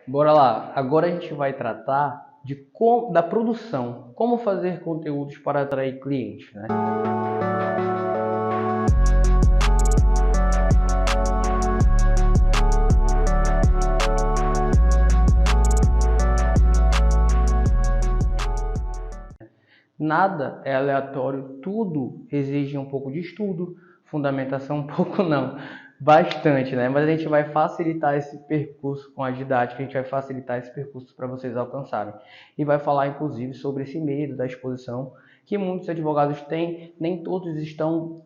Bora lá. Agora a gente vai tratar da produção, como fazer conteúdos para atrair clientes, né? Nada é aleatório, tudo exige um pouco de estudo, fundamentação um pouco não, bastante, né? Mas a gente vai facilitar esse percurso com a didática, a gente vai facilitar esse percurso para vocês alcançarem. E vai falar, inclusive, sobre esse medo da exposição que muitos advogados têm, nem todos estão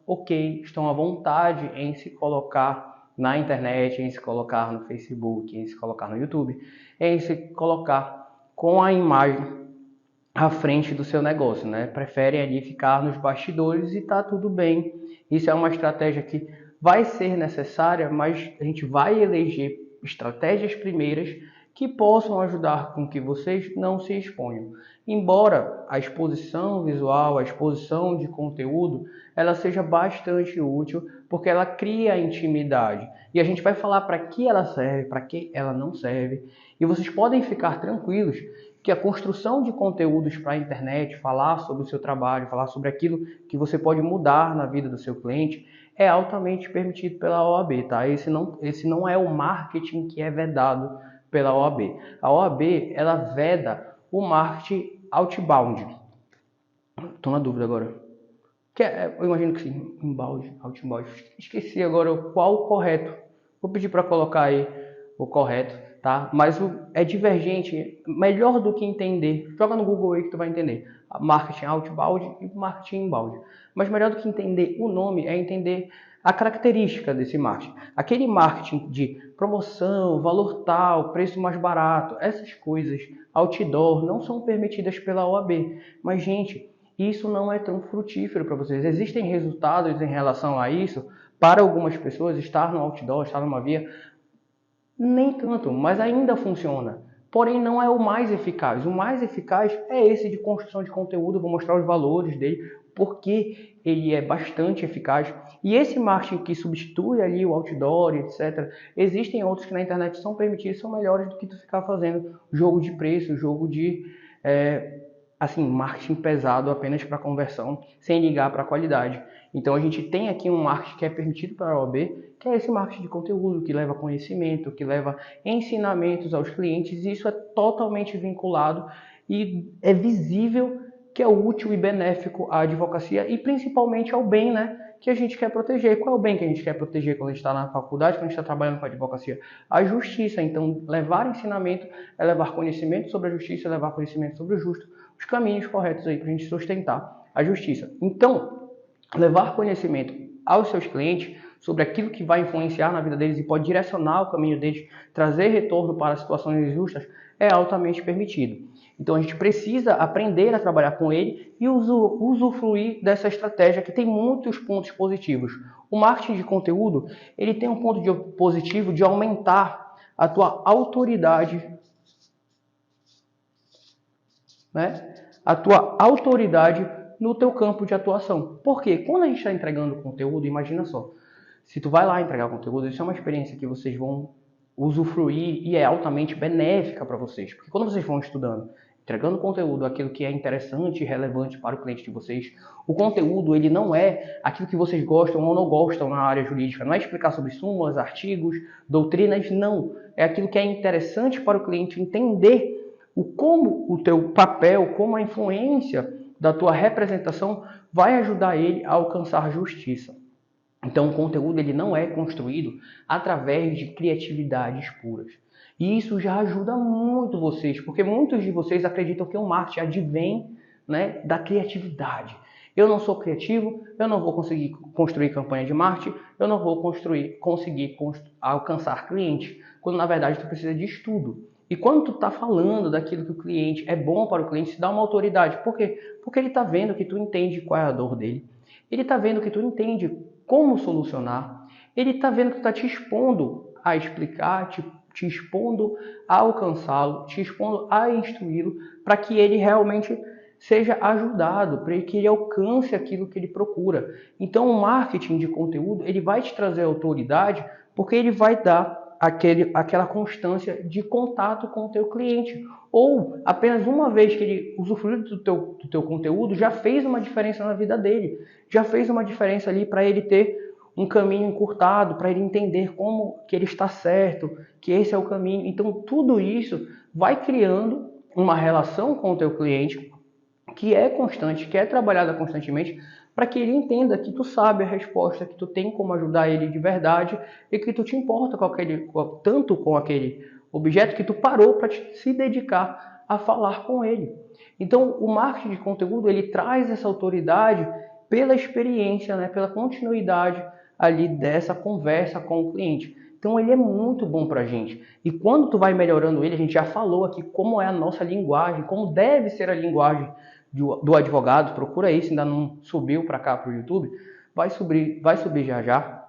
estão à vontade em se colocar na internet, em se colocar no Facebook, em se colocar no YouTube, em se colocar com a imagem à frente do seu negócio, né? Preferem ali ficar nos bastidores e tá tudo bem. Isso é uma estratégia que vai ser necessária, mas a gente vai eleger estratégias primeiras que possam ajudar com que vocês não se exponham. Embora a exposição visual, a exposição de conteúdo, ela seja bastante útil, porque ela cria intimidade. E a gente vai falar para que ela serve, para que ela não serve. E vocês podem ficar tranquilos que a construção de conteúdos para a internet, falar sobre o seu trabalho, falar sobre aquilo que você pode mudar na vida do seu cliente, é altamente permitido pela OAB, tá? Esse não é o marketing que é vedado pela OAB. A OAB, ela veda o marketing outbound. Estou na dúvida agora. Eu imagino que sim, inbound, outbound. Esqueci agora qual o correto. Vou pedir para colocar aí o correto, tá? Mas é divergente, melhor do que entender. Joga no Google aí que tu vai entender. Marketing outbound e marketing inbound. Mas melhor do que entender o nome é entender a característica desse marketing. Aquele marketing de promoção, valor tal, preço mais barato, essas coisas, outdoor, não são permitidas pela OAB. Mas, gente, isso não é tão frutífero para vocês. Existem resultados em relação a isso para algumas pessoas, estar no outdoor, estar numa via, nem tanto, mas ainda funciona. Porém, não é o mais eficaz. O mais eficaz é esse de construção de conteúdo. Eu vou mostrar os valores dele, porque ele é bastante eficaz. E esse marketing que substitui ali o outdoor, etc., existem outros que na internet são permitidos, são melhores do que tu ficar fazendo jogo de preço, jogo de marketing pesado apenas para conversão, sem ligar para a qualidade. Então a gente tem aqui um marketing que é permitido para a OAB, que é esse marketing de conteúdo, que leva conhecimento, que leva ensinamentos aos clientes, e isso é totalmente vinculado e é visível que é útil e benéfico à advocacia e principalmente ao bem, né, que a gente quer proteger. Qual é o bem que a gente quer proteger quando a gente está na faculdade, quando a gente está trabalhando com a advocacia? A justiça. Então, levar ensinamento é levar conhecimento sobre a justiça, é levar conhecimento sobre o justo, os caminhos corretos aí para a gente sustentar a justiça. Então, levar conhecimento aos seus clientes sobre aquilo que vai influenciar na vida deles e pode direcionar o caminho deles, trazer retorno para situações injustas, é altamente permitido. Então a gente precisa aprender a trabalhar com ele e usufruir dessa estratégia que tem muitos pontos positivos. O marketing de conteúdo, ele tem um ponto positivo de aumentar a tua autoridade, né? A tua autoridade no teu campo de atuação. Porque quando a gente está entregando conteúdo, imagina só, se tu vai lá entregar conteúdo, isso é uma experiência que vocês vão usufruir e é altamente benéfica para vocês. Porque quando vocês vão estudando, entregando conteúdo, aquilo que é interessante e relevante para o cliente de vocês, o conteúdo ele não é aquilo que vocês gostam ou não gostam na área jurídica, não é explicar sobre súmulas, artigos, doutrinas, não. É aquilo que é interessante para o cliente entender como o teu papel, como a influência da tua representação vai ajudar ele a alcançar justiça. Então, o conteúdo ele não é construído através de criatividades puras. E isso já ajuda muito vocês, porque muitos de vocês acreditam que o marketing advém, né, da criatividade. Eu não sou criativo, eu não vou conseguir construir campanha de marketing, eu não vou conseguir alcançar clientes, quando na verdade tu precisa de estudo. E quando tu está falando daquilo que o cliente é bom para o cliente, se dá uma autoridade. Por quê? Porque ele está vendo que tu entende qual é a dor dele. Ele está vendo que tu entende como solucionar. Ele está vendo que tu está te expondo a explicar, te expondo a alcançá-lo, te expondo a instruí-lo, para que ele realmente seja ajudado, para que ele alcance aquilo que ele procura. Então o marketing de conteúdo ele vai te trazer autoridade, porque ele vai dar aquela constância de contato com o teu cliente. Ou apenas uma vez que ele usufruiu do teu conteúdo, já fez uma diferença na vida dele. Já fez uma diferença ali para ele ter um caminho encurtado, para ele entender como que ele está certo, que esse é o caminho. Então, tudo isso vai criando uma relação com o teu cliente que é constante, que é trabalhada constantemente, para que ele entenda que tu sabe a resposta, que tu tem como ajudar ele de verdade e que tu te importa tanto com aquele objeto que tu parou para se dedicar a falar com ele. Então, o marketing de conteúdo, ele traz essa autoridade pela experiência, né, pela continuidade ali dessa conversa com o cliente. Então ele é muito bom para a gente. E quando tu vai melhorando ele, a gente já falou aqui como é a nossa linguagem, como deve ser a linguagem do advogado. Procura isso, ainda não subiu para cá para o YouTube. Vai subir já já.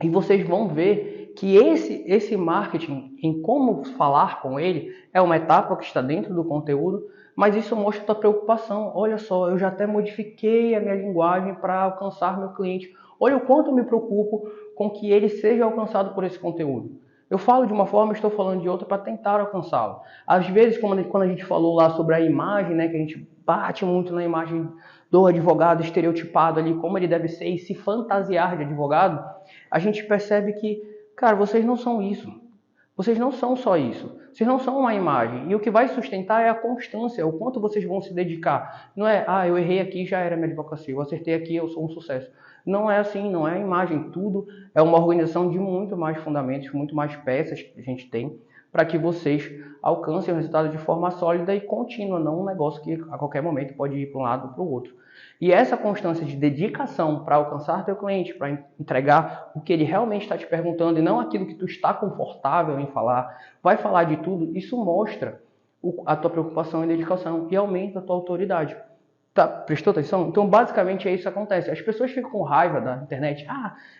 E vocês vão ver que esse marketing, em como falar com ele, é uma etapa que está dentro do conteúdo, mas isso mostra a tua preocupação. Olha só, eu já até modifiquei a minha linguagem para alcançar meu cliente. Olha o quanto eu me preocupo com que ele seja alcançado por esse conteúdo. Eu falo de uma forma, estou falando de outra para tentar alcançá-lo. Às vezes, quando a gente falou lá sobre a imagem, né, que a gente bate muito na imagem do advogado estereotipado ali, como ele deve ser e se fantasiar de advogado, a gente percebe que, cara, vocês não são isso. Vocês não são só isso. Vocês não são uma imagem. E o que vai sustentar é a constância, o quanto vocês vão se dedicar. Não é, eu errei aqui, já era minha advocacia. Eu acertei aqui, eu sou um sucesso. Não é assim, não é a imagem. Tudo é uma organização de muito mais fundamentos, muito mais peças que a gente tem para que vocês alcancem o resultado de forma sólida e contínua, não um negócio que a qualquer momento pode ir para um lado ou para o outro. E essa constância de dedicação para alcançar teu cliente, para entregar o que ele realmente está te perguntando e não aquilo que tu está confortável em falar, vai falar de tudo, isso mostra a tua preocupação e dedicação e aumenta a tua autoridade. Tá, prestou atenção? Então, basicamente, é isso que acontece. As pessoas ficam com raiva da internet.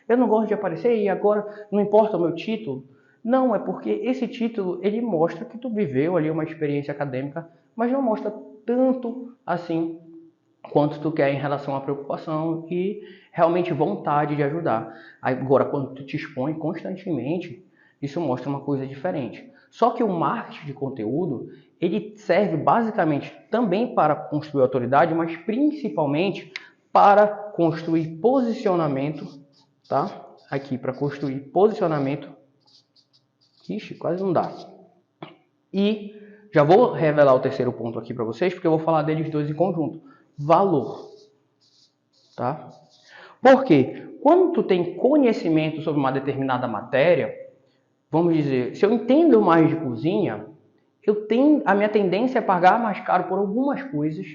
Eu não gosto de aparecer e agora não importa o meu título. Não, é porque esse título, ele mostra que tu viveu ali uma experiência acadêmica, mas não mostra tanto assim quanto tu quer em relação à preocupação e realmente vontade de ajudar. Agora, quando tu te expõe constantemente, isso mostra uma coisa diferente. Só que o marketing de conteúdo, ele serve basicamente também para construir autoridade, mas principalmente para construir posicionamento, tá? Aqui, para construir posicionamento. Ixi, quase não dá. E já vou revelar o terceiro ponto aqui para vocês, porque eu vou falar deles dois em conjunto. Valor, tá? Porque quando tu tem conhecimento sobre uma determinada matéria, vamos dizer, se eu entendo mais de cozinha, a minha tendência é pagar mais caro por algumas coisas,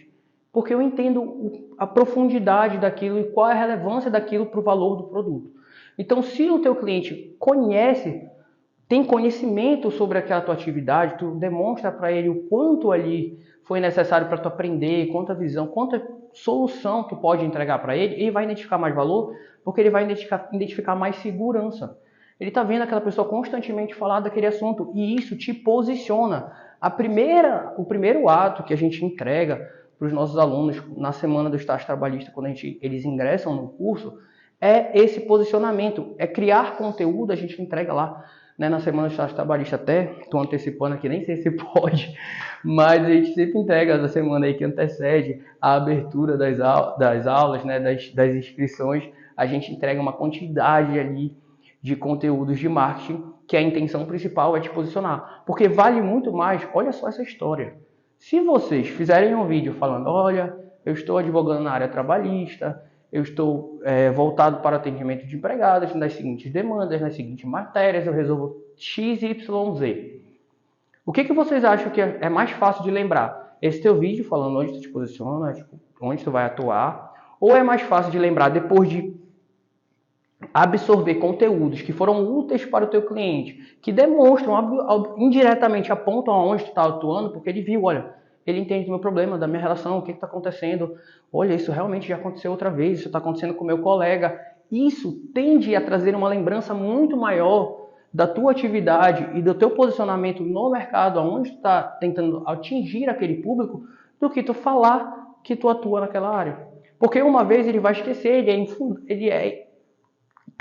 porque eu entendo a profundidade daquilo e qual é a relevância daquilo para o valor do produto. Então, se o teu cliente tem conhecimento sobre aquela tua atividade, tu demonstra para ele o quanto ali foi necessário para tu aprender, quanta visão, quanta solução tu pode entregar para ele, ele vai identificar mais valor, porque ele vai identificar mais segurança. Ele está vendo aquela pessoa constantemente falar daquele assunto e isso te posiciona. O primeiro ato que a gente entrega para os nossos alunos na semana do estágio trabalhista, quando eles ingressam no curso, é esse posicionamento, é criar conteúdo, a gente entrega lá, né, na semana do estágio trabalhista. Até estou antecipando aqui, nem sei se pode, mas a gente sempre entrega na semana aí que antecede a abertura das aulas, né, das inscrições, a gente entrega uma quantidade ali de conteúdos de marketing, que a intenção principal é te posicionar. Porque vale muito mais, olha só essa história. Se vocês fizerem um vídeo falando, olha, eu estou advogando na área trabalhista, eu estou voltado para atendimento de empregados, nas seguintes demandas, nas seguintes matérias, eu resolvo X, Y, Z. O que vocês acham que é mais fácil de lembrar? Esse teu vídeo falando onde tu te posiciona, onde tu vai atuar, ou é mais fácil de lembrar depois de absorver conteúdos que foram úteis para o teu cliente, que demonstram, indiretamente apontam aonde tu está atuando, porque ele viu, olha, ele entende do meu problema, da minha relação, o que está acontecendo, olha, isso realmente já aconteceu outra vez, isso está acontecendo com o meu colega. Isso tende a trazer uma lembrança muito maior da tua atividade e do teu posicionamento no mercado, aonde tu está tentando atingir aquele público, do que tu falar que tu atua naquela área. Porque uma vez ele vai esquecer, ele é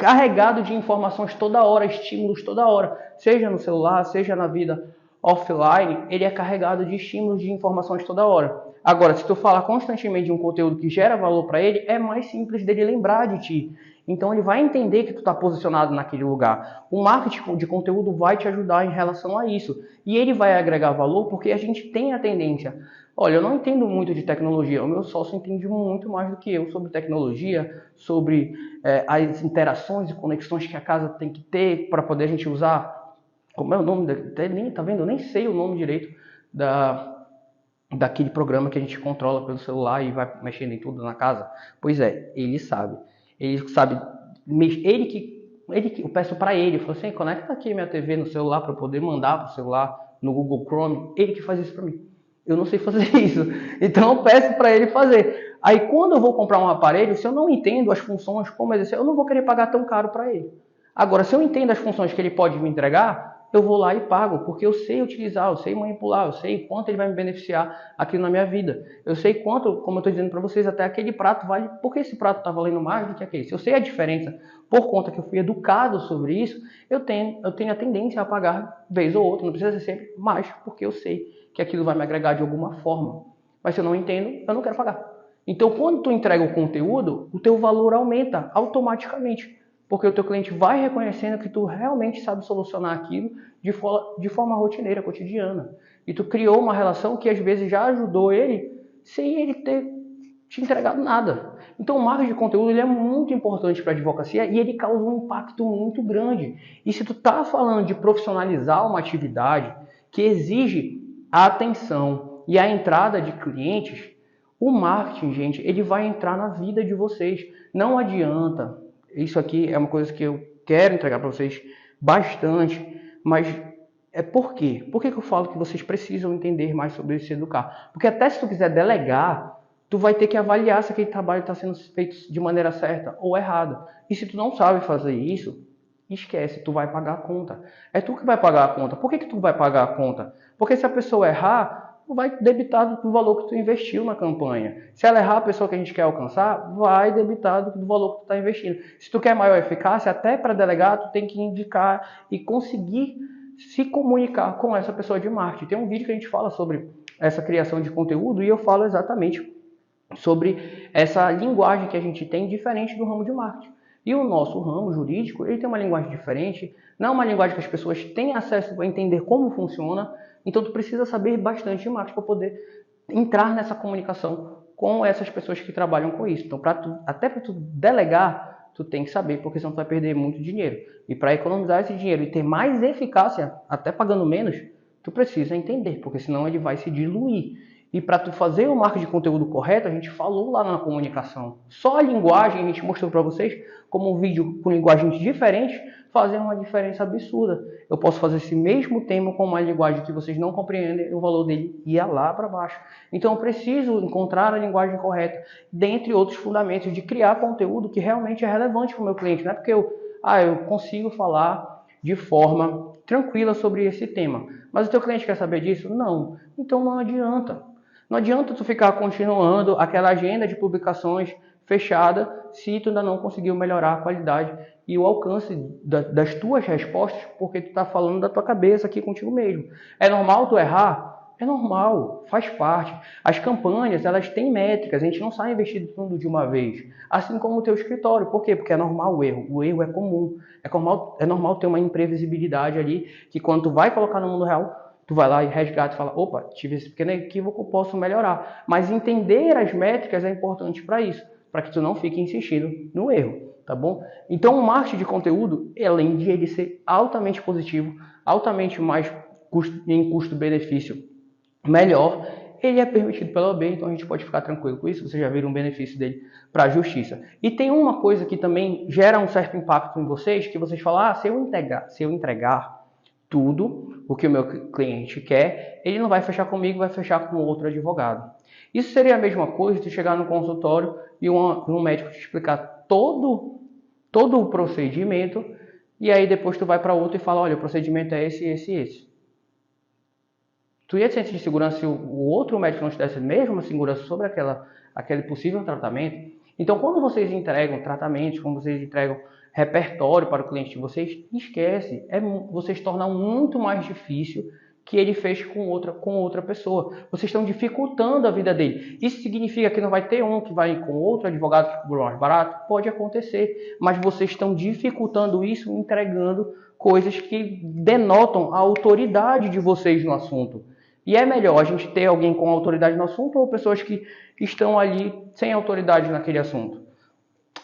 carregado de informações toda hora, estímulos toda hora, seja no celular, seja na vida offline, ele é carregado de estímulos, de informações toda hora. Agora, se tu falar constantemente de um conteúdo que gera valor para ele, é mais simples dele lembrar de ti. Então ele vai entender que tu está posicionado naquele lugar. O marketing de conteúdo vai te ajudar em relação a isso. E ele vai agregar valor porque a gente tem a tendência. Olha, eu não entendo muito de tecnologia, o meu sócio entende muito mais do que eu sobre tecnologia, sobre as interações e conexões que a casa tem que ter para poder a gente usar. Como é o nome? Tá vendo? Eu nem sei o nome direito daquele programa que a gente controla pelo celular e vai mexendo em tudo na casa. Pois é, ele sabe. Ele sabe, eu peço para ele, eu falo assim, conecta aqui minha TV no celular para eu poder mandar para o celular no Google Chrome. Ele que faz isso para mim. Eu não sei fazer isso. Então eu peço para ele fazer. Aí quando eu vou comprar um aparelho, se eu não entendo as funções, como exercer, eu não vou querer pagar tão caro para ele. Agora, se eu entendo as funções que ele pode me entregar, eu vou lá e pago, porque eu sei utilizar, eu sei manipular, eu sei quanto ele vai me beneficiar aqui na minha vida. Eu sei quanto, como eu estou dizendo para vocês, até aquele prato vale, porque esse prato está valendo mais do que aquele. Se eu sei a diferença, por conta que eu fui educado sobre isso, eu tenho a tendência a pagar vez ou outra, não precisa ser sempre mais, porque eu sei que aquilo vai me agregar de alguma forma. Mas se eu não entendo, eu não quero pagar. Então, quando tu entrega o conteúdo, o teu valor aumenta automaticamente. Porque o teu cliente vai reconhecendo que tu realmente sabe solucionar aquilo de forma rotineira, cotidiana. E tu criou uma relação que às vezes já ajudou ele sem ele ter te entregado nada. Então o marketing de conteúdo ele é muito importante para a advocacia e ele causa um impacto muito grande. E se tu tá falando de profissionalizar uma atividade que exige a atenção e a entrada de clientes, o marketing, gente, ele vai entrar na vida de vocês. Não adianta. Isso aqui é uma coisa que eu quero entregar para vocês bastante, mas é por quê? Por que eu falo que vocês precisam entender mais sobre isso e se educar? Porque até se tu quiser delegar, tu vai ter que avaliar se aquele trabalho está sendo feito de maneira certa ou errada. E se tu não sabe fazer isso, esquece, tu vai pagar a conta. É tu que vai pagar a conta. Por que tu vai pagar a conta? Porque se a pessoa errar, vai debitar do valor que tu investiu na campanha. Se ela errar a pessoa que a gente quer alcançar, vai debitar do valor que tu está investindo. Se tu quer maior eficácia, até para delegar, tu tem que indicar e conseguir se comunicar com essa pessoa de marketing. Tem um vídeo que a gente fala sobre essa criação de conteúdo e eu falo exatamente sobre essa linguagem que a gente tem diferente do ramo de marketing. E o nosso ramo jurídico, ele tem uma linguagem diferente, não é uma linguagem que as pessoas têm acesso a entender como funciona, então tu precisa saber bastante de marketing para poder entrar nessa comunicação com essas pessoas que trabalham com isso. Então, até para tu delegar, tu tem que saber, porque senão tu vai perder muito dinheiro. E para economizar esse dinheiro e ter mais eficácia, até pagando menos, tu precisa entender, porque senão ele vai se diluir. E para tu fazer o marketing de conteúdo correto, a gente falou lá na comunicação. Só a linguagem, a gente mostrou para vocês, como um vídeo com linguagens diferentes, fazer uma diferença absurda. Eu posso fazer esse mesmo tema com uma linguagem que vocês não compreendem, o valor dele ia lá para baixo. Então eu preciso encontrar a linguagem correta, dentre outros fundamentos, de criar conteúdo que realmente é relevante para o meu cliente. Não é porque eu consigo falar de forma tranquila sobre esse tema. Mas o teu cliente quer saber disso? Não. Então não adianta. Não adianta tu ficar continuando aquela agenda de publicações fechada se tu ainda não conseguiu melhorar a qualidade e o alcance das tuas respostas, porque tu está falando da tua cabeça aqui contigo mesmo. É normal tu errar? É normal, faz parte. As campanhas, elas têm métricas, a gente não sai investindo tudo de uma vez. Assim como o teu escritório. Por quê? Porque é normal o erro. O erro é comum. É normal ter uma imprevisibilidade ali, que quando tu vai colocar no mundo real, tu vai lá e resgata e fala, opa, tive esse pequeno equívoco, posso melhorar. Mas entender as métricas é importante para isso, para que tu não fique insistindo no erro, tá bom? Então o marketing de conteúdo, além de ele ser altamente positivo, altamente mais em custo-benefício melhor, ele é permitido pela OAB, então a gente pode ficar tranquilo com isso, vocês já viram o benefício dele para a justiça. E tem uma coisa que também gera um certo impacto em vocês, que vocês falam, se eu entregar tudo o que o meu cliente quer, ele não vai fechar comigo, vai fechar com outro advogado. Isso seria a mesma coisa de chegar no consultório e um médico te explicar todo o procedimento e aí depois tu vai para outro e fala, olha, o procedimento é esse, esse e esse. Tu ia te sentir segurança se o outro médico não te desse a mesma segurança sobre aquele possível tratamento? Então, quando vocês entregam tratamentos, quando vocês entregam repertório para o cliente de vocês, esquece. Vocês tornam muito mais difícil que ele fez com outra pessoa. Vocês estão dificultando a vida dele. Isso significa que não vai ter um que vai com outro advogado que cobrou mais barato? Pode acontecer, mas vocês estão dificultando isso, entregando coisas que denotam a autoridade de vocês no assunto. E é melhor a gente ter alguém com autoridade no assunto ou pessoas que estão ali sem autoridade naquele assunto?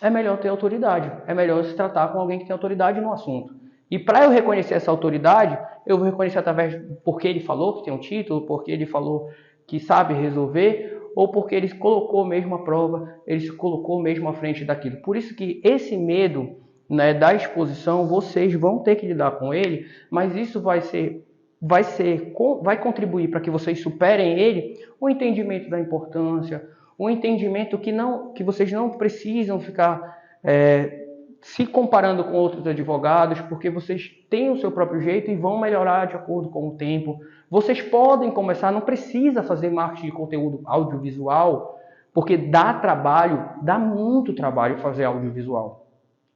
É melhor ter autoridade, é melhor se tratar com alguém que tem autoridade no assunto. E para eu reconhecer essa autoridade, eu vou reconhecer através porque ele falou que tem um título, porque ele falou que sabe resolver, ou porque ele colocou mesmo a prova, ele se colocou mesmo à frente daquilo. Por isso que esse medo, né, da exposição, vocês vão ter que lidar com ele, mas isso vai contribuir para que vocês superem ele, o entendimento da importância, o entendimento que vocês não precisam ficar se comparando com outros advogados, porque vocês têm o seu próprio jeito e vão melhorar de acordo com o tempo. Vocês podem começar, não precisa fazer marketing de conteúdo audiovisual, porque dá trabalho, dá muito trabalho fazer audiovisual.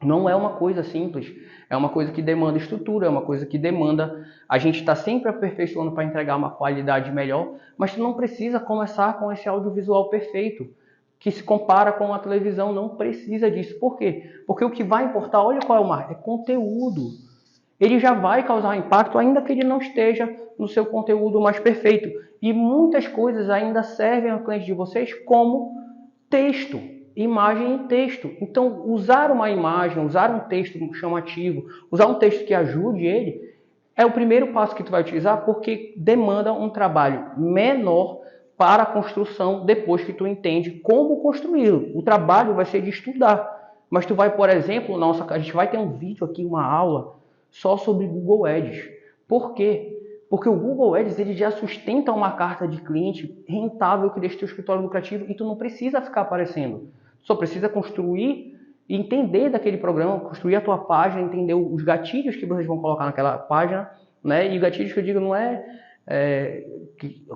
Não é uma coisa simples, é uma coisa que demanda estrutura, é uma coisa que demanda a gente estar sempre aperfeiçoando para entregar uma qualidade melhor, mas tu não precisa começar com esse audiovisual perfeito, que se compara com a televisão, não precisa disso. Por quê? Porque o que vai importar, olha qual é o marketing, é conteúdo. Ele já vai causar impacto, ainda que ele não esteja no seu conteúdo mais perfeito. E muitas coisas ainda servem ao cliente de vocês como texto. Imagem e texto. Então, usar uma imagem, usar um texto chamativo, usar um texto que ajude ele, é o primeiro passo que tu vai utilizar, porque demanda um trabalho menor para a construção depois que tu entende como construí-lo. O trabalho vai ser de estudar. Mas tu vai, por exemplo, a gente vai ter um vídeo aqui, uma aula, só sobre Google Ads. Por quê? Porque o Google Ads ele já sustenta uma carta de cliente rentável que deixa teu escritório lucrativo e tu não precisa ficar aparecendo. Só precisa construir e entender daquele programa, construir a tua página, entender os gatilhos que vocês vão colocar naquela página, né? E gatilhos que eu digo não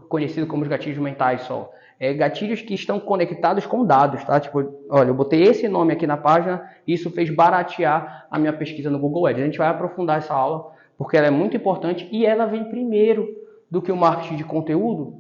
conhecido como os gatilhos mentais só. Gatilhos que estão conectados com dados, tá? Tipo, olha, eu botei esse nome aqui na página e isso fez baratear a minha pesquisa no Google Ads. A gente vai aprofundar essa aula porque ela é muito importante e ela vem primeiro do que o marketing de conteúdo,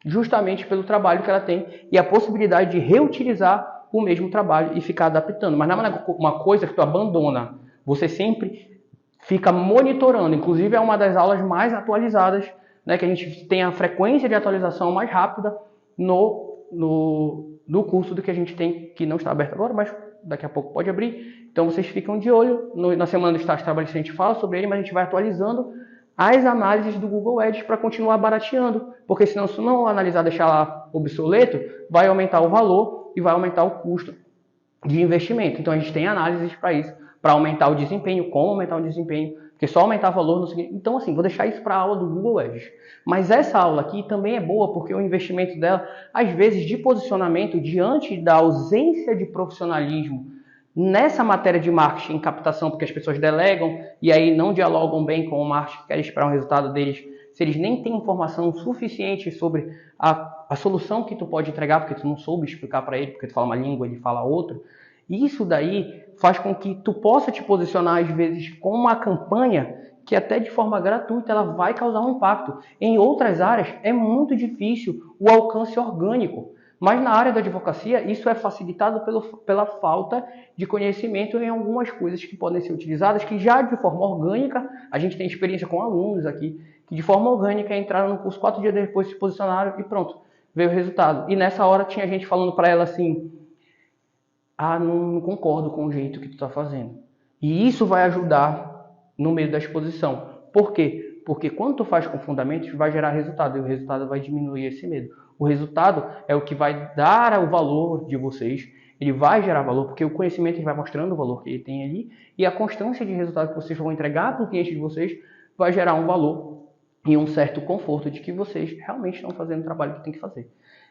justamente pelo trabalho que ela tem e a possibilidade de reutilizar o mesmo trabalho e ficar adaptando. Mas não é uma coisa que tu abandona. Você sempre fica monitorando. Inclusive é uma das aulas mais atualizadas, né, que a gente tem a frequência de atualização mais rápida no curso do que a gente tem, que não está aberto agora, mas daqui a pouco pode abrir. Então vocês ficam de olho. Na semana do estágio trabalhista a gente fala sobre ele, mas a gente vai atualizando as análises do Google Ads para continuar barateando. Porque senão, se não analisar, deixar lá obsoleto, vai aumentar o valor e vai aumentar o custo de investimento. Então a gente tem análises para isso, para aumentar o desempenho, como aumentar o desempenho, porque só aumentar valor não significa... Então assim, vou deixar isso para a aula do Google Ads. Mas essa aula aqui também é boa porque o investimento dela, às vezes, de posicionamento diante da ausência de profissionalismo nessa matéria de marketing e captação, porque as pessoas delegam e aí não dialogam bem com o marketing, querem esperar um resultado deles, se eles nem têm informação suficiente sobre a solução que tu pode entregar, porque tu não soube explicar para ele, porque tu fala uma língua, ele fala outra. Isso daí faz com que tu possa te posicionar, às vezes, com uma campanha que até de forma gratuita ela vai causar um impacto. Em outras áreas é muito difícil o alcance orgânico. Mas na área da advocacia, isso é facilitado pela falta de conhecimento em algumas coisas que podem ser utilizadas, que já de forma orgânica, a gente tem experiência com alunos aqui, que de forma orgânica entraram no curso 4 dias depois, se posicionaram e pronto, veio o resultado. E nessa hora tinha gente falando para ela assim, não concordo com o jeito que tu está fazendo. E isso vai ajudar no meio da exposição. Por quê? Porque quando tu faz com fundamentos, vai gerar resultado, e o resultado vai diminuir esse medo. O resultado é o que vai dar o valor de vocês, ele vai gerar valor, porque o conhecimento ele vai mostrando o valor que ele tem ali, e a constância de resultado que vocês vão entregar para o cliente de vocês vai gerar um valor e um certo conforto de que vocês realmente estão fazendo o trabalho que tem que fazer.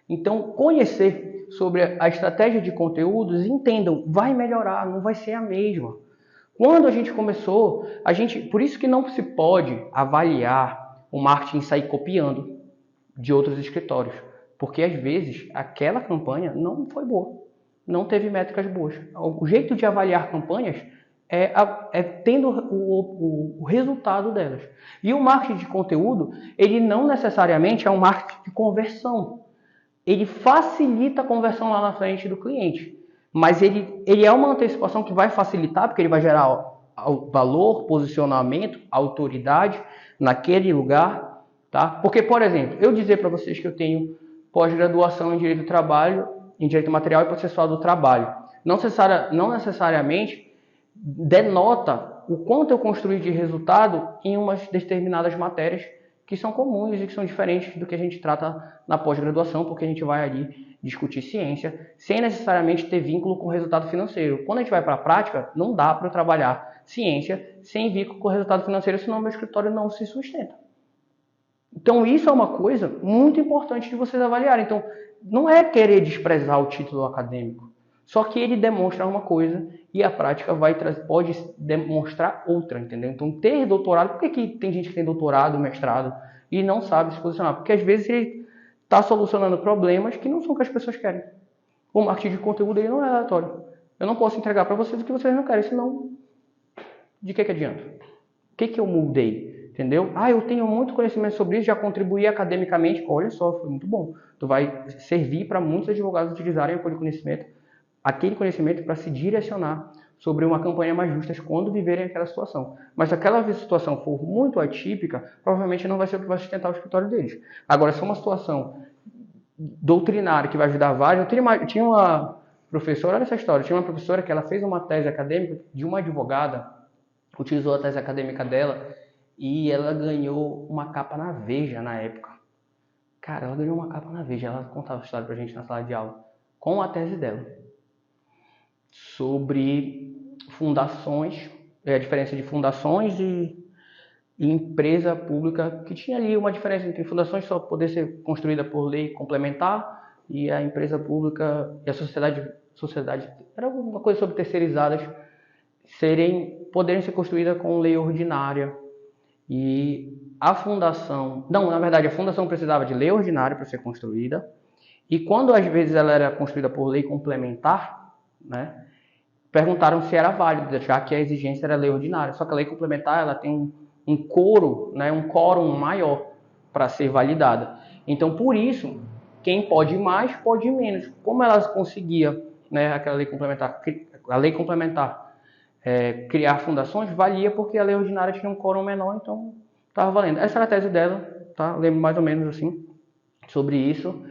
Então, conhecer sobre a estratégia de conteúdos, entendam, vai melhorar, não vai ser a mesma. Quando a gente começou, por isso que não se pode avaliar o marketing e sair copiando de outros escritórios. Porque às vezes aquela campanha não foi boa, não teve métricas boas. O jeito de avaliar campanhas é tendo o resultado delas. E o marketing de conteúdo, ele não necessariamente é um marketing de conversão. Ele facilita a conversão lá na frente do cliente. Mas ele é uma antecipação que vai facilitar, porque ele vai gerar valor, posicionamento, autoridade naquele lugar. Tá? Porque, por exemplo, eu dizer para vocês que eu tenho pós-graduação em Direito do Trabalho, em Direito Material e Processual do Trabalho, não necessariamente denota o quanto eu construí de resultado em umas determinadas matérias que são comuns e que são diferentes do que a gente trata na pós-graduação, porque a gente vai ali discutir ciência, sem necessariamente ter vínculo com o resultado financeiro. Quando a gente vai para a prática, não dá para eu trabalhar ciência sem vínculo com o resultado financeiro, senão meu escritório não se sustenta. Então isso é uma coisa muito importante de vocês avaliarem. Então, não é querer desprezar o título acadêmico, só que ele demonstra uma coisa e a prática pode demonstrar outra, entendeu? Então, ter doutorado, por que tem gente que tem doutorado, mestrado e não sabe se posicionar? Porque às vezes ele está solucionando problemas que não são o que as pessoas querem. O marketing de conteúdo ele não é aleatório. Eu não posso entregar para vocês o que vocês não querem, senão de que adianta? O que eu mudei? Entendeu? Eu tenho muito conhecimento sobre isso, já contribuí academicamente. Olha só, foi muito bom. Tu vai servir para muitos advogados utilizarem aquele conhecimento para se direcionar sobre uma campanha mais justa quando viverem aquela situação. Mas se aquela situação for muito atípica, provavelmente não vai ser o que vai sustentar o escritório deles. Agora, se é uma situação doutrinária que vai ajudar vários... Eu tinha uma professora, olha essa história, tinha uma professora que ela fez uma tese acadêmica de uma advogada, utilizou a tese acadêmica dela e ela ganhou uma capa na Veja na época. Cara, ela ganhou uma capa na Veja. Ela contava a história pra gente na sala de aula com a tese dela sobre fundações, a diferença de fundações e empresa pública, que tinha ali uma diferença entre fundações só poder ser construída por lei complementar e a empresa pública e a sociedade era uma coisa sobre terceirizadas poderem ser construídas com lei ordinária. E a fundação... Não, na verdade, a fundação precisava de lei ordinária para ser construída. E quando, às vezes, ela era construída por lei complementar, né, perguntaram se era válida, já que a exigência era lei ordinária. Só que a lei complementar ela tem um quórum maior para ser validada. Então, por isso, quem pode mais, pode menos. Como ela conseguia, né, aquela lei complementar, criar fundações, valia porque a lei ordinária tinha um quórum menor, então estava valendo. Essa era a tese dela, tá? Lembro mais ou menos assim sobre isso.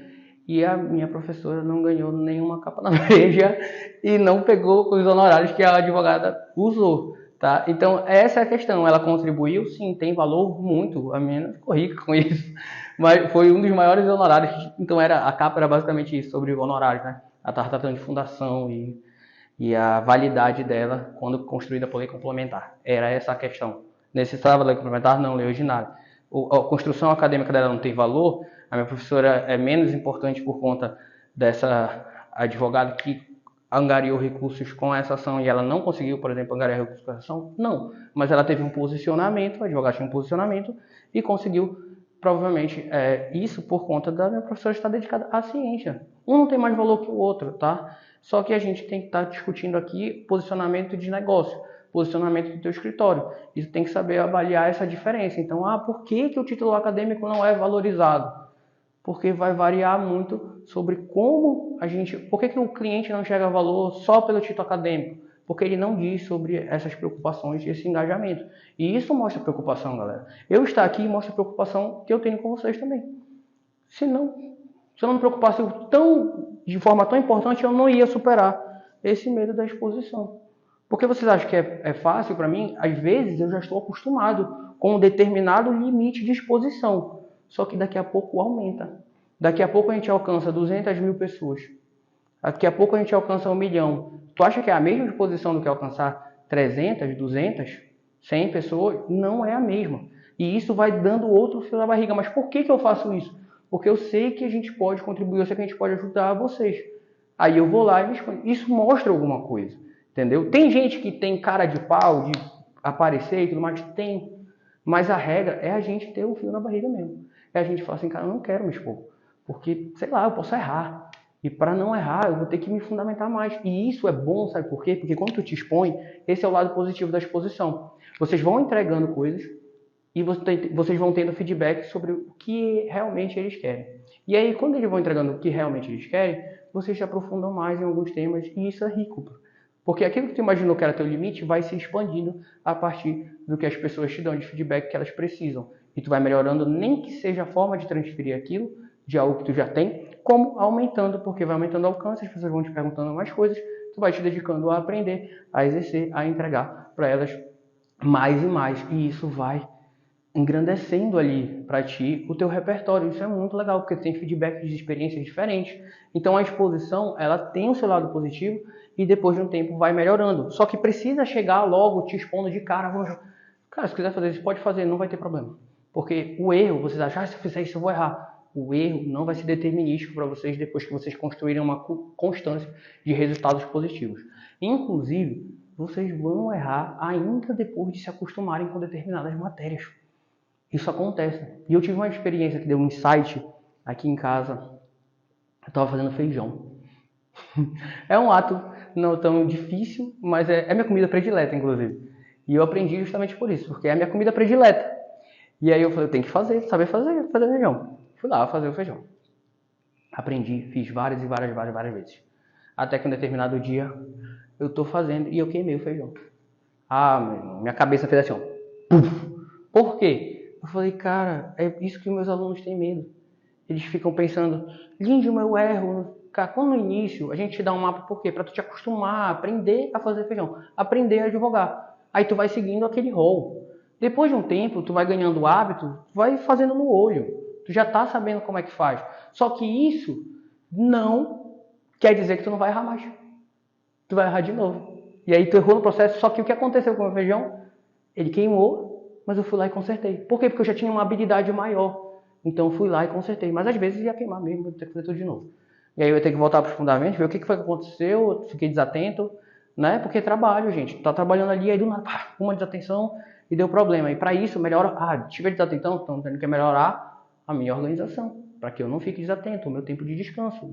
E a minha professora não ganhou nenhuma capa na Veja e não pegou os honorários que a advogada usou, tá? Então essa é a questão. Ela contribuiu, sim, tem valor muito. A minha não ficou rica com isso, mas foi um dos maiores honorários. Então a capa era basicamente isso, sobre honorários, né? Ela estava tratando de fundação e a validade dela quando construída por lei complementar. Era essa a questão. Necessitava lei complementar? Não, lei ordinária. A construção acadêmica dela não tem valor. A minha professora é menos importante por conta dessa advogada que angariou recursos com essa ação e ela não conseguiu, por exemplo, angariar recursos com essa ação? Não. Mas ela teve um posicionamento, a advogada tinha um posicionamento e conseguiu, provavelmente, isso por conta da minha professora estar dedicada à ciência. Um não tem mais valor que o outro, tá? Só que a gente tem que estar discutindo aqui posicionamento de negócio, posicionamento do teu escritório. E tu tem que saber avaliar essa diferença. Então, por que o título acadêmico não é valorizado? Porque vai variar muito sobre como por que o cliente não enxerga valor só pelo título acadêmico? Porque ele não diz sobre essas preocupações e esse engajamento. E isso mostra preocupação, galera. Eu estar aqui mostra preocupação que eu tenho com vocês também. Se eu não me preocupasse de forma tão importante, eu não ia superar esse medo da exposição. Porque vocês acham que é fácil para mim? Às vezes eu já estou acostumado com um determinado limite de exposição. Só que daqui a pouco aumenta. Daqui a pouco a gente alcança 200 mil pessoas. Daqui a pouco a gente alcança 1 milhão. Tu acha que é a mesma exposição do que alcançar 300, 200, 100 pessoas? Não é a mesma. E isso vai dando outro fio na barriga. Mas por que eu faço isso? Porque eu sei que a gente pode contribuir, eu sei que a gente pode ajudar vocês. Aí eu vou lá e me escondo. Isso mostra alguma coisa. Entendeu? Tem gente que tem cara de pau, de aparecer e tudo mais. Tem. Mas a regra é a gente ter o fio na barriga mesmo. É a gente falar assim, cara, eu não quero me expor. Porque, sei lá, eu posso errar. E para não errar, eu vou ter que me fundamentar mais. E isso é bom, sabe por quê? Porque quando tu te expõe, esse é o lado positivo da exposição. Vocês vão entregando coisas e vocês vão tendo feedback sobre o que realmente eles querem. E aí, quando eles vão entregando o que realmente eles querem, vocês se aprofundam mais em alguns temas e isso é rico. Porque aquilo que tu imaginou que era teu limite vai se expandindo a partir do que as pessoas te dão de feedback que elas precisam. E tu vai melhorando, nem que seja a forma de transferir aquilo de algo que tu já tem, como aumentando, porque vai aumentando o alcance, as pessoas vão te perguntando mais coisas, tu vai te dedicando a aprender, a exercer, a entregar para elas mais e mais. E isso vai engrandecendo ali para ti o teu repertório. Isso é muito legal, porque tem feedbacks de experiências diferentes. Então a exposição, ela tem o seu lado positivo e depois de um tempo vai melhorando. Só que precisa chegar logo te expondo de cara. Cara, se quiser fazer isso, pode fazer, não vai ter problema. Porque o erro, vocês acham, se eu fizer isso eu vou errar. O erro não vai ser determinístico para vocês depois que vocês construírem uma constância de resultados positivos. Inclusive, vocês vão errar ainda depois de se acostumarem com determinadas matérias. Isso acontece. E eu tive uma experiência que deu um insight aqui em casa. Eu estava fazendo feijão. É um ato não tão difícil, mas é minha comida predileta, inclusive. E eu aprendi justamente por isso, porque é a minha comida predileta. E aí eu falei, eu tenho que saber fazer feijão. Fui lá fazer o feijão. Aprendi, fiz várias vezes. Até que um determinado dia eu tô fazendo e eu queimei o feijão. Minha cabeça fez assim, ó. Puf. Por quê? Eu falei, cara, é isso que meus alunos têm medo. Eles ficam pensando, Lindy, eu erro. Cara, quando no início a gente te dá um mapa, por quê? Pra tu te acostumar, aprender a fazer feijão, aprender a advogar. Aí tu vai seguindo aquele rol. Depois de um tempo, tu vai ganhando o hábito, tu vai fazendo no olho. Tu já tá sabendo como é que faz. Só que isso não quer dizer que tu não vai errar mais. Tu vai errar de novo. E aí tu errou no processo, só que o que aconteceu com o meu feijão? Ele queimou, mas eu fui lá e consertei. Por quê? Porque eu já tinha uma habilidade maior. Então eu fui lá e consertei. Mas às vezes ia queimar mesmo, vou ter que fazer tudo de novo. E aí eu ia ter que voltar para os fundamentos, ver o que foi que aconteceu, eu fiquei desatento, né? Porque trabalho, gente. Tá trabalhando ali, aí do nada, uma desatenção e deu problema. E para isso, melhora. Tive desatenção, então tendo que melhorar a minha organização. Para que eu não fique desatento, o meu tempo de descanso.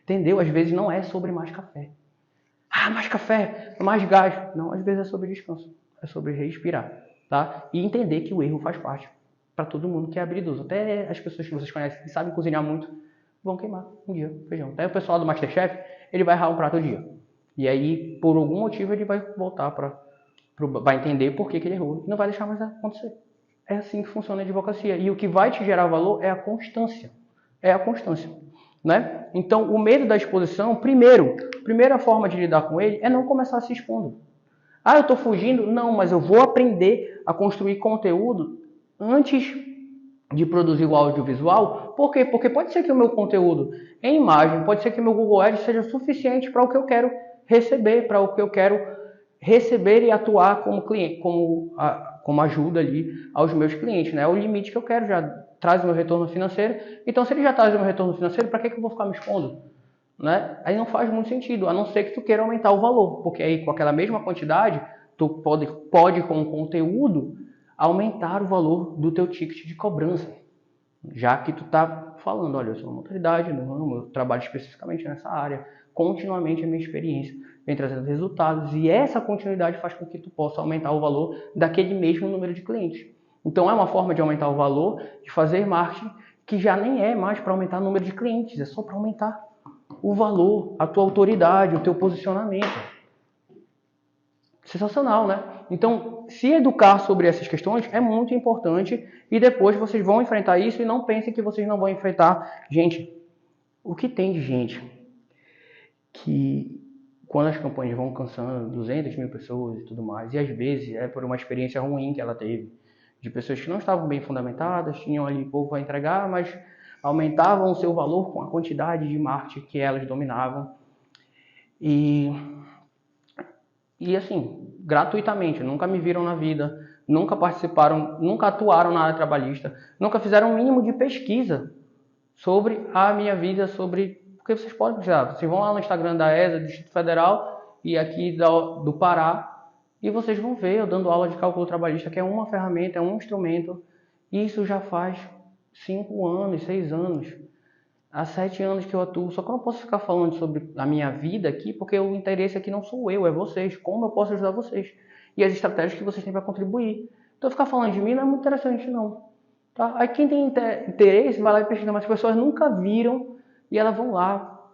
Entendeu? Às vezes não é sobre mais café. Mais café, mais gás. Não, às vezes é sobre descanso. É sobre respirar, tá? E entender que o erro faz parte para todo mundo que é habilidoso. Até as pessoas que vocês conhecem que sabem cozinhar muito vão queimar um dia feijão. Até o pessoal do Masterchef, ele vai errar um prato ao dia. E aí, por algum motivo, ele vai voltar vai entender por que ele errou e não vai deixar mais acontecer. É assim que funciona a advocacia. E o que vai te gerar valor é a constância. É a constância. Né? Então, o medo da exposição, primeira forma de lidar com ele é não começar se expondo. Eu estou fugindo? Não, mas eu vou aprender a construir conteúdo antes de produzir o audiovisual. Por quê? Porque pode ser que o meu conteúdo em imagem, pode ser que o meu Google Ads seja suficiente para o que eu quero receber, para o que eu quero receber e atuar como cliente, como ajuda ali aos meus clientes, né? É o limite que eu quero, já traz o meu retorno financeiro. Então, se ele já traz o meu retorno financeiro, para que eu vou ficar me expondo? Né? Aí não faz muito sentido, a não ser que tu queira aumentar o valor, porque aí com aquela mesma quantidade, tu pode com o conteúdo aumentar o valor do teu ticket de cobrança. Já que tu tá falando, olha, eu sou uma autoridade no ramo, eu trabalho especificamente nessa área, continuamente a minha experiência vem trazendo resultados e essa continuidade faz com que tu possa aumentar o valor daquele mesmo número de clientes. Então é uma forma de aumentar o valor, de fazer marketing, que já nem é mais para aumentar o número de clientes, é só para aumentar o valor, a tua autoridade, o teu posicionamento. Sensacional, né? Então, se educar sobre essas questões é muito importante e depois vocês vão enfrentar isso e não pensem que vocês não vão enfrentar. Gente, o que tem de gente que quando as campanhas vão alcançando 200 mil pessoas e tudo mais, e às vezes é por uma experiência ruim que ela teve, de pessoas que não estavam bem fundamentadas, tinham ali pouco a entregar, mas aumentavam o seu valor com a quantidade de marketing que elas dominavam. E assim, gratuitamente, nunca me viram na vida, nunca participaram, nunca atuaram na área trabalhista, nunca fizeram um mínimo de pesquisa sobre a minha vida, sobre... Porque vocês podem precisar, vocês vão lá no Instagram da ESA, do Distrito Federal e aqui do Pará, e vocês vão ver eu dando aula de cálculo trabalhista, que é uma ferramenta, é um instrumento, e isso já faz 5 anos, 6 anos. Há 7 anos que eu atuo, só que eu não posso ficar falando sobre a minha vida aqui, porque o interesse aqui não sou eu, é vocês. Como eu posso ajudar vocês? E as estratégias que vocês têm para contribuir. Então, ficar falando de mim não é muito interessante, não. Tá? Aí, quem tem interesse vai lá e pesquisa, mas as pessoas nunca viram e elas vão lá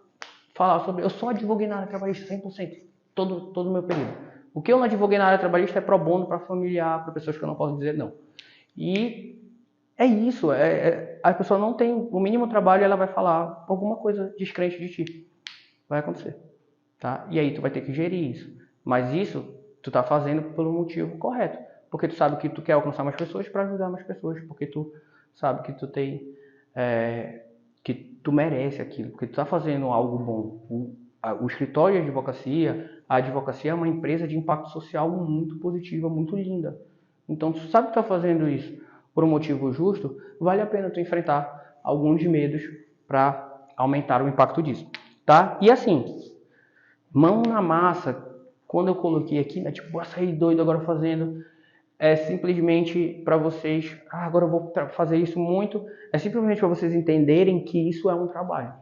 falar sobre. Eu só advoguei na área trabalhista 100%, todo o meu período. O que eu não advoguei na área trabalhista é pro bono, para familiar, para pessoas que eu não posso dizer não. E é isso, a pessoa não tem o mínimo trabalho e ela vai falar alguma coisa descrente de ti. Vai acontecer, tá? E aí tu vai ter que gerir isso. Mas isso tu tá fazendo pelo motivo correto. Porque tu sabe que tu quer alcançar mais pessoas para ajudar mais pessoas. Porque tu sabe que tu tem... que tu merece aquilo. Porque tu tá fazendo algo bom. O escritório de advocacia, a advocacia é uma empresa de impacto social muito positiva, muito linda. Então, tu sabe que tu tá fazendo isso por um motivo justo, vale a pena tu enfrentar alguns medos para aumentar o impacto disso, tá? E assim, mão na massa, quando eu coloquei aqui, né, tipo, saí doido agora fazendo, é simplesmente para vocês, agora eu vou fazer isso muito, é simplesmente para vocês entenderem que isso é um trabalho.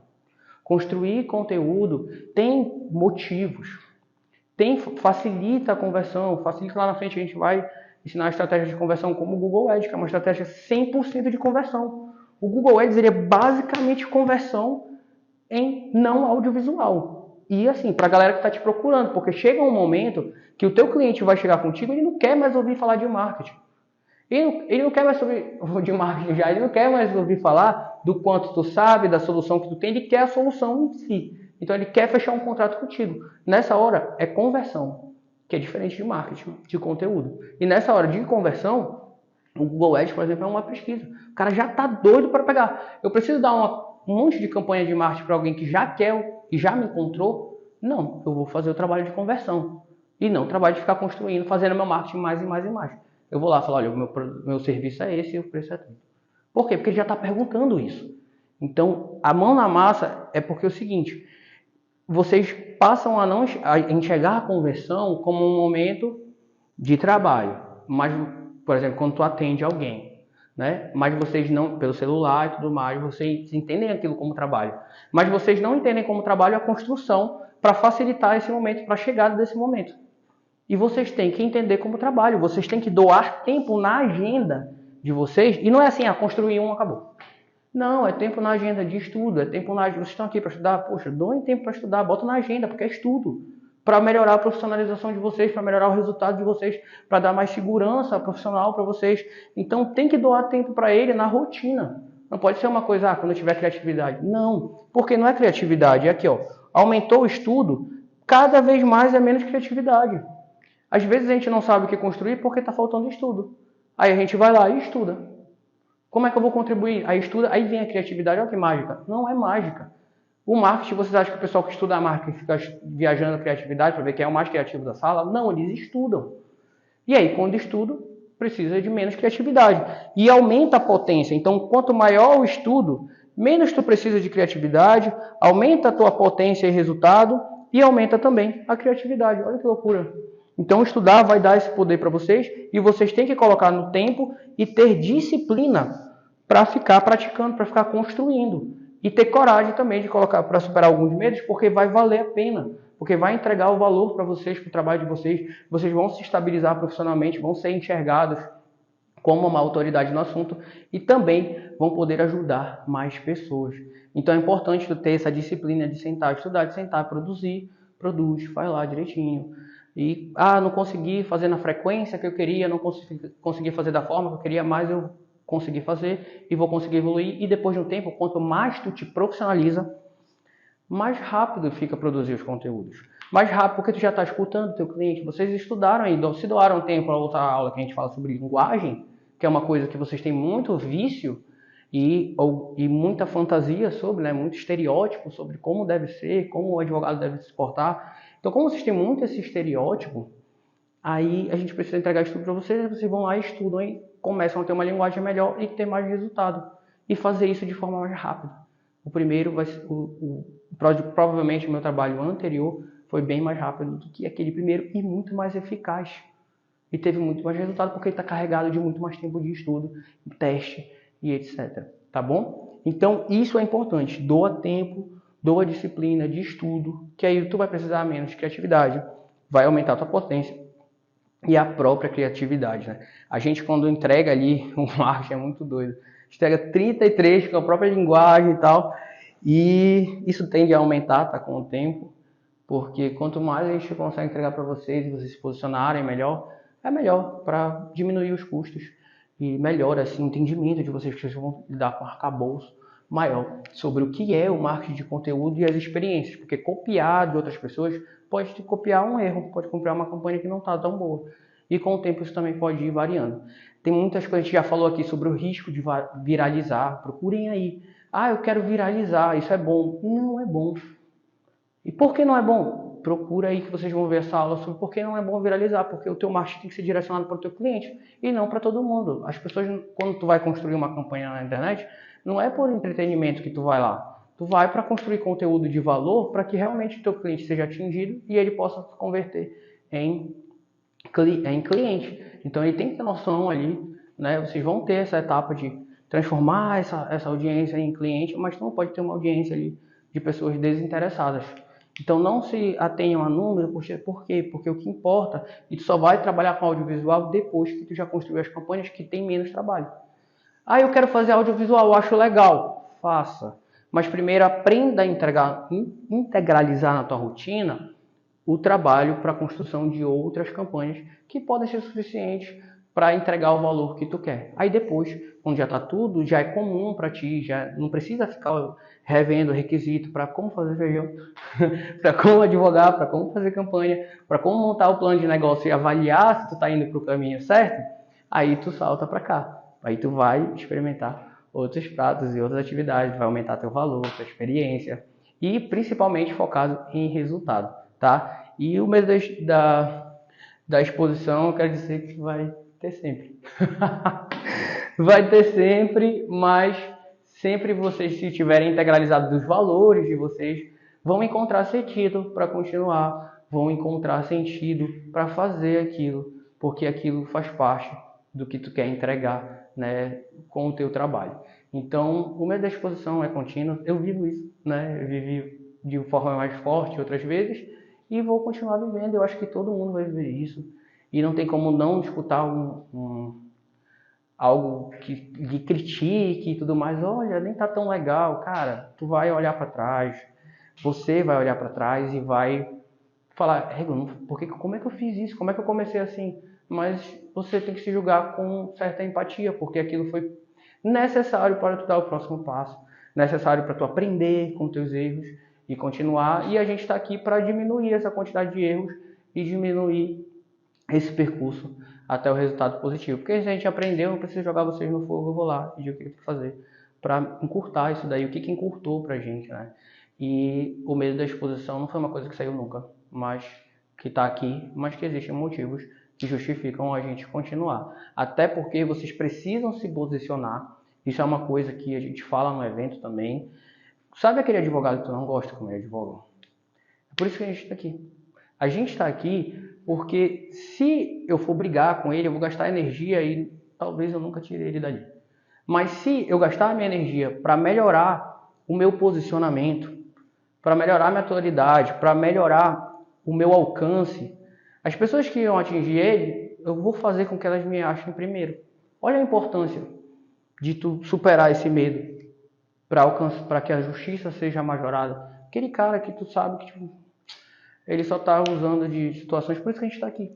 Construir conteúdo tem motivos, facilita a conversão, facilita lá na frente, a gente vai ensinar estratégias de conversão como o Google Ads, que é uma estratégia 100% de conversão. O Google Ads ele é basicamente conversão em não audiovisual. E assim, para a galera que está te procurando, porque chega um momento que o teu cliente vai chegar contigo e ele não quer mais ouvir falar de marketing. Ele não quer mais ouvir de marketing já, ele não quer mais ouvir falar do quanto tu sabe, da solução que tu tem, ele quer a solução em si. Então ele quer fechar um contrato contigo. Nessa hora é conversão, que é diferente de marketing, de conteúdo. E nessa hora de conversão, o Google Ads, por exemplo, é uma pesquisa. O cara já está doido para pegar. Eu preciso dar um monte de campanha de marketing para alguém que já quer, que já me encontrou? Não, eu vou fazer o trabalho de conversão. E não o trabalho de ficar construindo, fazendo meu marketing mais e mais e mais. Eu vou lá e falo, olha, o meu serviço é esse e o preço é tanto. Por quê? Porque ele já está perguntando isso. Então, a mão na massa é porque é o seguinte, vocês passam a não enxergar a conversão como um momento de trabalho. Mas, por exemplo, quando tu atende alguém, né? Mas vocês não, pelo celular e tudo mais, vocês entendem aquilo como trabalho. Mas vocês não entendem como trabalho a construção para facilitar esse momento, para a chegada desse momento. E vocês têm que entender como trabalho, vocês têm que doar tempo na agenda de vocês, e não é assim, construir um, acabou. Não, é tempo na agenda de estudo, é tempo na agenda, vocês estão aqui para estudar, poxa, doem tempo para estudar, bota na agenda, porque é estudo. Para melhorar a profissionalização de vocês, para melhorar o resultado de vocês, para dar mais segurança profissional para vocês. Então tem que doar tempo para ele na rotina. Não pode ser uma coisa, quando eu tiver criatividade. Não, porque não é criatividade, é aqui, ó. Aumentou o estudo, cada vez mais é menos criatividade. Às vezes a gente não sabe o que construir porque está faltando estudo. Aí a gente vai lá e estuda. Como é que eu vou contribuir? Aí estuda, aí vem a criatividade. Olha que mágica. Não é mágica. O marketing, vocês acham que o pessoal que estuda marketing fica viajando a criatividade para ver quem é o mais criativo da sala? Não, eles estudam. E aí, quando estudam, precisa de menos criatividade. E aumenta a potência. Então, quanto maior o estudo, menos tu precisa de criatividade, aumenta a tua potência e resultado e aumenta também a criatividade. Olha que loucura. Então, estudar vai dar esse poder para vocês e vocês têm que colocar no tempo e ter disciplina para ficar praticando, para ficar construindo. E ter coragem também de colocar para superar alguns medos, porque vai valer a pena. Porque vai entregar o valor para vocês, para o trabalho de vocês. Vocês vão se estabilizar profissionalmente, vão ser enxergados como uma autoridade no assunto e também vão poder ajudar mais pessoas. Então é importante tu ter essa disciplina de sentar, estudar, de sentar, produzir, produz, faz lá direitinho. E, não consegui fazer na frequência que eu queria, não consegui fazer da forma que eu queria, mas eu consegui fazer e vou conseguir evoluir. E depois de um tempo, quanto mais tu te profissionaliza, mais rápido fica produzir os conteúdos. Mais rápido, porque tu já está escutando o teu cliente. Vocês estudaram aí, se doaram tempo para outra aula que a gente fala sobre linguagem, que é uma coisa que vocês têm muito vício e muita fantasia sobre, né, muito estereótipo sobre como deve ser, como o advogado deve se portar. Então, como vocês têm muito esse estereótipo, aí a gente precisa entregar estudo para vocês, vocês vão lá e estudam e começam a ter uma linguagem melhor e ter mais resultado. E fazer isso de forma mais rápida. O primeiro vai ser, provavelmente o meu trabalho anterior foi bem mais rápido do que aquele primeiro e muito mais eficaz. E teve muito mais resultado porque ele está carregado de muito mais tempo de estudo, teste e etc. Tá bom? Então, isso é importante. Doa tempo, doa disciplina de estudo, que aí tu vai precisar menos de criatividade, vai aumentar a tua potência e a própria criatividade, né? A gente, quando entrega ali, o marketing é muito doido. Entrega 33 com a própria linguagem e tal, e isso tende a aumentar, tá, com o tempo, porque quanto mais a gente consegue entregar para vocês e vocês se posicionarem melhor, é melhor para diminuir os custos e melhora assim, o entendimento de vocês, que vocês vão lidar com um arcabouço maior sobre o que é o marketing de conteúdo e as experiências, porque copiar de outras pessoas pode te copiar um erro, pode copiar uma campanha que não está tão boa. E com o tempo isso também pode ir variando. Tem muitas coisas, a gente já falou aqui sobre o risco de viralizar, procurem aí. Ah, eu quero viralizar, isso é bom. Não é bom. E por que não é bom? Procura aí que vocês vão ver essa aula sobre por que não é bom viralizar, porque o teu marketing tem que ser direcionado para o teu cliente e não para todo mundo. As pessoas, quando tu vai construir uma campanha na internet, não é por entretenimento que tu vai lá. Tu vai para construir conteúdo de valor para que realmente o teu cliente seja atingido e ele possa se converter em cliente. Então ele tem que ter noção ali, né? Vocês vão ter essa etapa de transformar essa audiência em cliente, mas não pode ter uma audiência ali de pessoas desinteressadas. Então não se atenham a número, por quê? Porque o que importa, e tu só vai trabalhar com audiovisual depois que tu já construiu as campanhas que tem menos trabalho. Ah, eu quero fazer audiovisual, eu acho legal. Faça. Mas primeiro aprenda a integralizar na tua rotina o trabalho para a construção de outras campanhas que podem ser suficientes para entregar o valor que tu quer. Aí depois, quando já está tudo, já é comum para ti, já não precisa ficar revendo requisito para como fazer feijão, para como advogar, para como fazer campanha, para como montar o plano de negócio e avaliar se tu está indo para o caminho certo. Aí tu salta para cá. Aí tu vai experimentar outros pratos e outras atividades, vai aumentar teu valor, tua experiência e principalmente focado em resultado, tá? E o mês da exposição, eu quero dizer que vai ter sempre. Vai ter sempre, mas sempre vocês, se tiverem integralizado dos valores de vocês, vão encontrar sentido para continuar, vão encontrar sentido para fazer aquilo, porque aquilo faz parte do que tu quer entregar, né, com o teu trabalho. Então, o mês da exposição é contínuo, eu vivo isso, né, eu vivi de forma mais forte outras vezes e vou continuar vivendo, eu acho que todo mundo vai viver isso e não tem como não escutar algo que lhe critique e tudo mais. Olha, nem tá tão legal, cara. Tu vai olhar para trás, você vai olhar para trás e vai falar, como é que eu fiz isso? Como é que eu comecei assim? Mas você tem que se julgar com certa empatia, porque aquilo foi necessário para tu dar o próximo passo, necessário para tu aprender com teus erros e continuar. E a gente está aqui para diminuir essa quantidade de erros e diminuir esse percurso até o resultado positivo. Porque se a gente aprendeu, não precisa jogar vocês no fogo, eu vou lá e digo o que tem que fazer para encurtar isso daí, o que encurtou pra gente, né? E o medo da exposição não foi uma coisa que saiu nunca, mas que está aqui, mas que existem motivos que justificam a gente continuar. Até porque vocês precisam se posicionar, isso é uma coisa que a gente fala no evento também. Sabe aquele advogado que tu não gosta como ele advoga? É por isso que a gente está aqui. A gente está aqui porque se eu for brigar com ele, eu vou gastar energia e talvez eu nunca tire ele dali. Mas se eu gastar a minha energia para melhorar o meu posicionamento, para melhorar a minha autoridade, para melhorar o meu alcance, as pessoas que iam atingir ele, eu vou fazer com que elas me achem primeiro. Olha a importância de tu superar esse medo para que a justiça seja majorada. Aquele cara que tu sabe que tipo, ele só está usando de situações, por isso que a gente está aqui.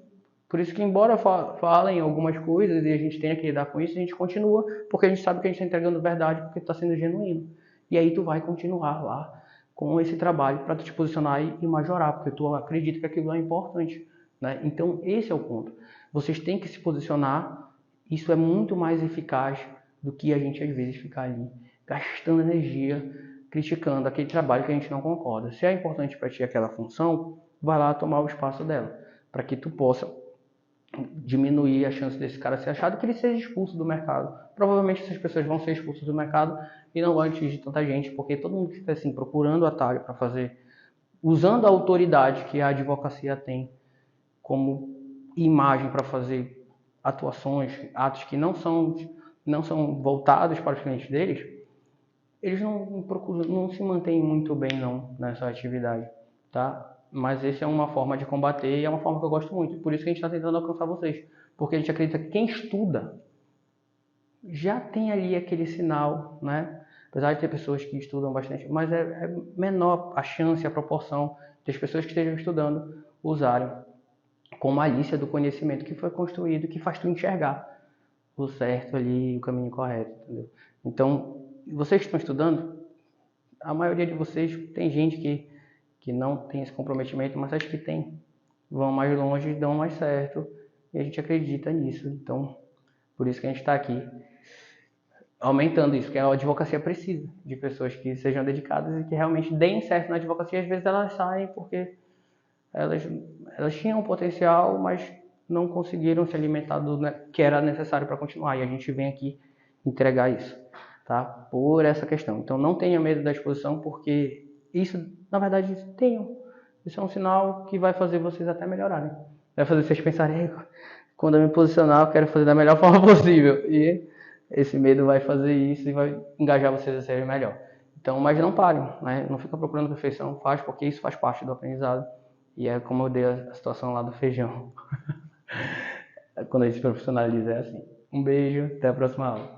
Por isso que, embora falem algumas coisas e a gente tenha que lidar com isso, a gente continua, porque a gente sabe que a gente está entregando verdade, porque está sendo genuíno. E aí tu vai continuar lá com esse trabalho para tu te posicionar e majorar, porque tu acredita que aquilo é importante, né? Então, esse é o ponto. Vocês têm que se posicionar, isso é muito mais eficaz do que a gente, às vezes, ficar ali gastando energia, criticando aquele trabalho que a gente não concorda. Se é importante para ti aquela função, vai lá tomar o espaço dela, para que tu possa diminuir a chance desse cara ser achado, que ele seja expulso do mercado. Provavelmente essas pessoas vão ser expulsas do mercado e não vão atingir tanta gente, porque todo mundo que está assim, procurando atalho para fazer, usando a autoridade que a advocacia tem como imagem para fazer atuações, atos que não são voltados para os clientes deles, eles não procuram, não se mantêm muito bem não nessa atividade, tá? Mas essa é uma forma de combater e é uma forma que eu gosto muito. Por isso que a gente está tentando alcançar vocês, porque a gente acredita que quem estuda já tem ali aquele sinal, né? Apesar de ter pessoas que estudam bastante, mas é menor a chance, a proporção das pessoas que estejam estudando usarem com malícia do conhecimento que foi construído, que faz tu enxergar o certo ali, o caminho correto, entendeu? Então, vocês que estão estudando, a maioria de vocês tem gente que não tem esse comprometimento, mas acho que tem. Vão mais longe, dão mais certo, e a gente acredita nisso. Então, por isso que a gente está aqui aumentando isso, que a advocacia precisa de pessoas que sejam dedicadas e que realmente deem certo na advocacia. Às vezes elas saem porque elas, elas tinham potencial, mas não conseguiram se alimentar do que era necessário para continuar. E a gente vem aqui entregar isso, tá? Por essa questão. Então não tenha medo da exposição, porque isso, na verdade, tenham. Isso é um sinal que vai fazer vocês até melhorarem. Vai fazer vocês pensarem, quando eu me posicionar, eu quero fazer da melhor forma possível. E esse medo vai fazer isso e vai engajar vocês a serem melhor. Então, mas não parem, né? Não fica procurando perfeição, faz porque isso faz parte do aprendizado. E é como eu dei a situação lá do feijão. Quando a gente se profissionaliza é assim. Um beijo, até a próxima aula.